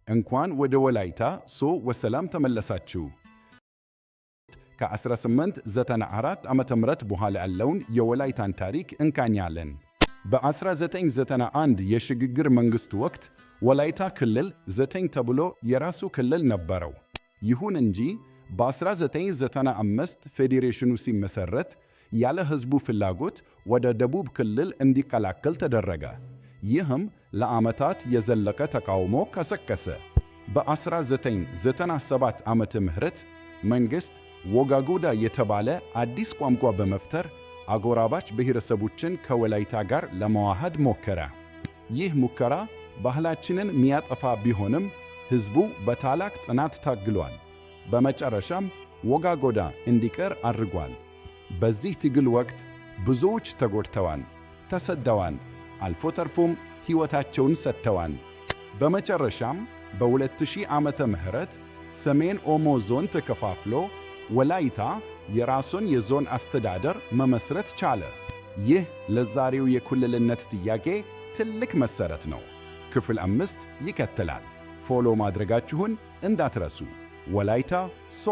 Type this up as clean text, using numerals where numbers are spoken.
እንኳን ወደ ወላይታ ሶ ወሰላም ተመለሳችሁ። ከ1894 ዓመተ ምህረት በኋላ ያለውን የወላይታን ታሪክ እንቃኛለን። በ1991 የሽግግር መንግሥቱ ወቅት ወላይታ ክልል 9 ተብሎ የራሱ ክልል ነበረው። ይሁን እንጂ በ1995 ፌዴሬሽኑ ሲመሠረት ያለ ሕዝቡ ፍላጎት ወደ ደቡብ ክልል እንዲቀላቀል ተደረገ። ይህም ለዓመታት የዘለቀ ተቃውሞ ቀሰቀሰ። በ1997 ዓመተ ምህረት መንግሥት ወጋጎዳ የተባለ አዲስ ቋንቋ በመፍጠር አጎራባች ብሔረሰቦችን ከወላይታ ጋር ለመዋሃድ ሞከረ። ይህ ሙከራ ባህላችንን ሚያጠፋ ቢሆንም ሕዝቡ በታላቅ ጽናት ታግሏል። በመጨረሻም ወጋጎዳ እንዲቀር አድርጓል። በዚህ ትግል ወቅት ብዙዎች ተጎድተዋል፣ ተሰደዋል፣ አልፎ ተርፎም ሕይወታቸውን ሰጥተዋል። በመጨረሻም በ2000 ዓመተ ምህረት ሰሜን ኦሞ ዞን ተከፋፍሎ ወላይታ የራሱን የዞን አስተዳደር መመስረት ቻለ። ይህ ለዛሬው የክልልነት ጥያቄ ትልቅ መሠረት ነው። ክፍል 5 ይቀጥላል። ፎሎ ማድረጋችሁን እንዳትረሱ። ወላይታ ሶ